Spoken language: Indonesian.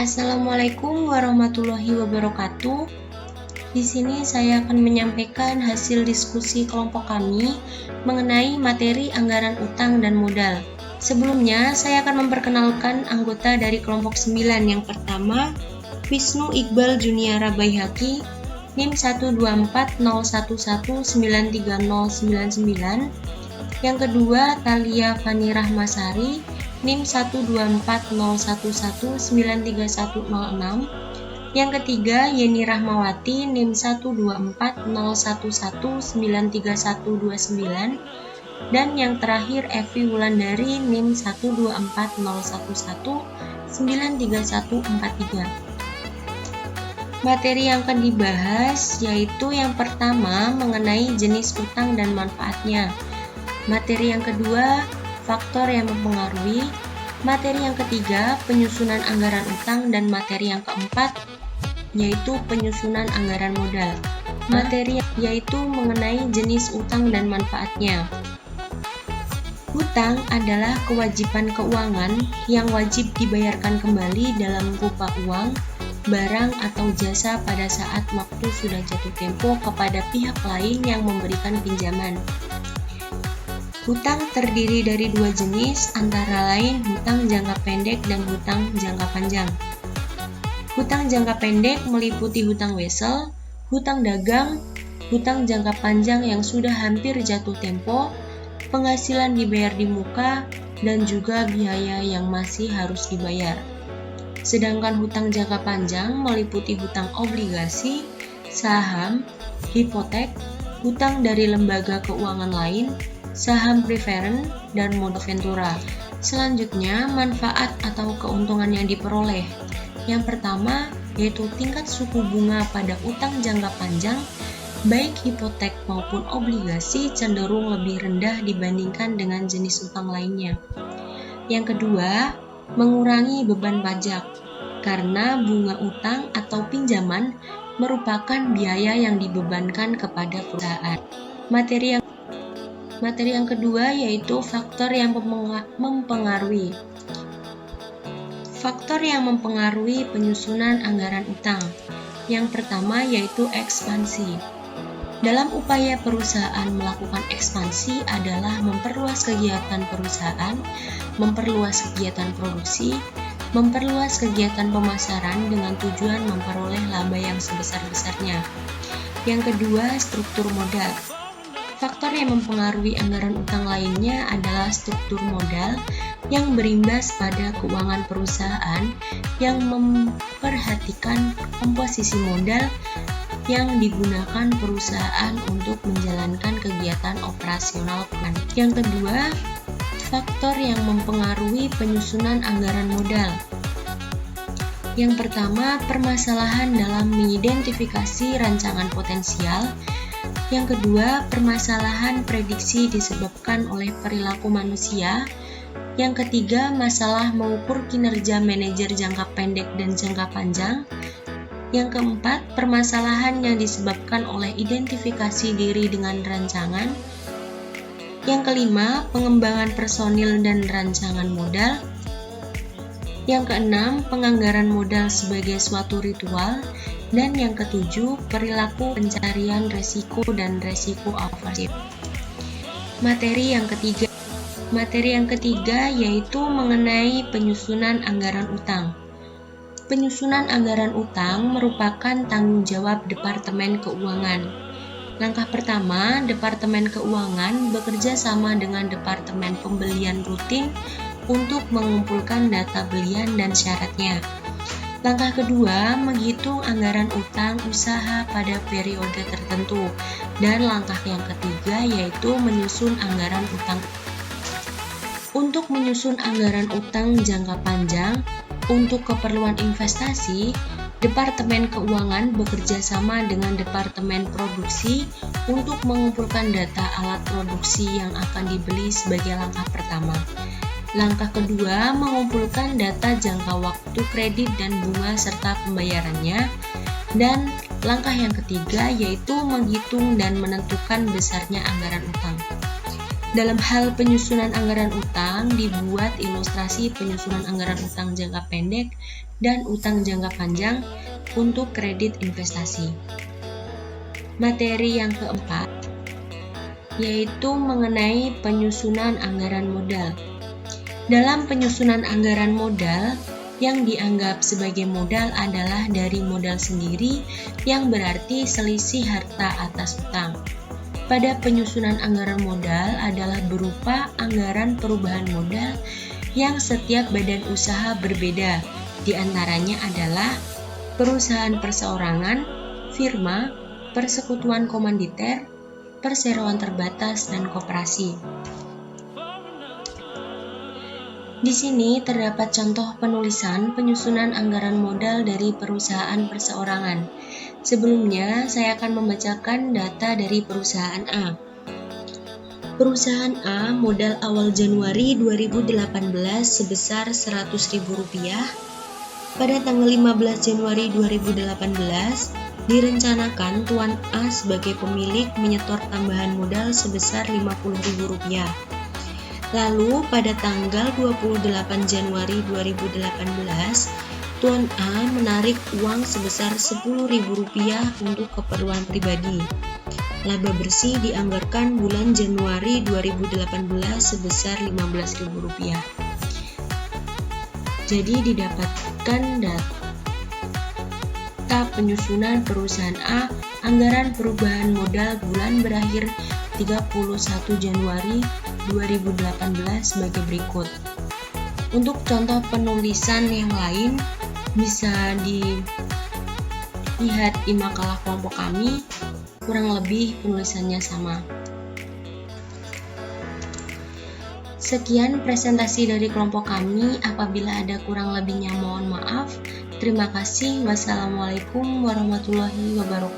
Assalamualaikum warahmatullahi wabarakatuh. Di sini saya akan menyampaikan hasil diskusi kelompok kami mengenai materi anggaran utang dan modal. Sebelumnya, saya akan memperkenalkan anggota dari kelompok 9. Yang pertama, Wisnu Iqbal Juniara Baihaqi, NIM 12401193099. Yang kedua, Thalia Fani Rahmasari, NIM 12401193106. Yang ketiga, Yeni Rahmawati, NIM 12401193129. Dan yang terakhir, Evi Wulandari, NIM 12401193143. Materi yang akan dibahas yaitu yang pertama mengenai jenis utang dan manfaatnya. Materi yang kedua, faktor yang mempengaruhi. Materi yang ketiga, penyusunan anggaran utang, dan materi yang keempat yaitu penyusunan anggaran modal. Materi yaitu mengenai jenis utang dan manfaatnya. Hutang adalah kewajiban keuangan yang wajib dibayarkan kembali dalam rupa uang, barang atau jasa pada saat waktu sudah jatuh tempo kepada pihak lain yang memberikan pinjaman. Hutang terdiri dari dua jenis, antara lain hutang jangka pendek dan hutang jangka panjang. Hutang jangka pendek meliputi hutang wesel, hutang dagang, hutang jangka panjang yang sudah hampir jatuh tempo, penghasilan dibayar di muka, dan juga biaya yang masih harus dibayar. Sedangkan hutang jangka panjang meliputi hutang obligasi, saham, hipotek, hutang dari lembaga keuangan lain, saham preferen, dan modal ventura. Selanjutnya, manfaat atau keuntungan yang diperoleh. Yang pertama, yaitu tingkat suku bunga pada utang jangka panjang, baik hipotek maupun obligasi cenderung lebih rendah dibandingkan dengan jenis utang lainnya. Yang kedua, mengurangi beban pajak, karena bunga utang atau pinjaman merupakan biaya yang dibebankan kepada perusahaan. Materi yang kedua yaitu faktor yang mempengaruhi. Faktor yang mempengaruhi penyusunan anggaran utang. Yang pertama yaitu ekspansi. Dalam upaya perusahaan melakukan ekspansi adalah memperluas kegiatan perusahaan, memperluas kegiatan produksi, memperluas kegiatan pemasaran dengan tujuan memperoleh laba yang sebesar-besarnya. Yang kedua, struktur modal. Faktor yang mempengaruhi anggaran utang lainnya adalah struktur modal yang berimbas pada keuangan perusahaan yang memperhatikan komposisi modal yang digunakan perusahaan untuk menjalankan kegiatan operasional. Yang kedua, faktor yang mempengaruhi penyusunan anggaran modal. Yang pertama, permasalahan dalam mengidentifikasi rancangan potensial. Yang kedua, permasalahan prediksi disebabkan oleh perilaku manusia. Yang ketiga, masalah mengukur kinerja manajer jangka pendek dan jangka panjang. Yang keempat, permasalahan yang disebabkan oleh identifikasi diri dengan rancangan. Yang kelima, pengembangan personil dan rancangan modal. Yang keenam, penganggaran modal sebagai suatu ritual. Dan yang ketujuh, perilaku pencarian resiko dan resiko aversif. Materi yang ketiga yaitu mengenai penyusunan anggaran utang. Penyusunan anggaran utang merupakan tanggung jawab Departemen Keuangan. Langkah pertama, Departemen Keuangan bekerja sama dengan Departemen Pembelian Rutin untuk mengumpulkan data belian dan syaratnya. Langkah kedua, menghitung anggaran utang usaha pada periode tertentu. Dan langkah yang ketiga yaitu menyusun anggaran utang. Untuk menyusun anggaran utang jangka panjang, untuk keperluan investasi, Departemen Keuangan bekerja sama dengan Departemen Produksi untuk mengumpulkan data alat produksi yang akan dibeli sebagai langkah pertama. Langkah kedua, mengumpulkan data jangka waktu kredit dan bunga serta pembayarannya. Dan langkah yang ketiga yaitu menghitung dan menentukan besarnya anggaran utang. Dalam hal penyusunan anggaran utang, dibuat ilustrasi penyusunan anggaran utang jangka pendek dan utang jangka panjang untuk kredit investasi. Materi yang keempat yaitu mengenai penyusunan anggaran modal. Dalam penyusunan anggaran modal, yang dianggap sebagai modal adalah dari modal sendiri, yang berarti selisih harta atas utang. Pada penyusunan anggaran modal adalah berupa anggaran perubahan modal yang setiap badan usaha berbeda. Di antaranya adalah perusahaan perseorangan, firma, persekutuan komanditer, perseroan terbatas, dan koperasi. Di sini terdapat contoh penulisan penyusunan anggaran modal dari perusahaan perseorangan. Sebelumnya, saya akan membacakan data dari perusahaan A. Perusahaan A modal awal Januari 2018 sebesar Rp100.000. Pada tanggal 15 Januari 2018, direncanakan Tuan A sebagai pemilik menyetor tambahan modal sebesar Rp50.000. Lalu, pada tanggal 28 Januari 2018, Tuan A menarik uang sebesar Rp10.000 untuk keperluan pribadi. Laba bersih dianggarkan bulan Januari 2018 sebesar Rp15.000. Jadi didapatkan data penyusunan perusahaan A, anggaran perubahan modal bulan berakhir 31 Januari 2018 sebagai berikut. Untuk contoh penulisan yang lain, bisa dilihat di makalah kelompok kami, kurang lebih penulisannya sama. Sekian presentasi dari kelompok kami, apabila ada kurang lebihnya mohon maaf. Terima kasih. Wassalamualaikum warahmatullahi wabarakatuh.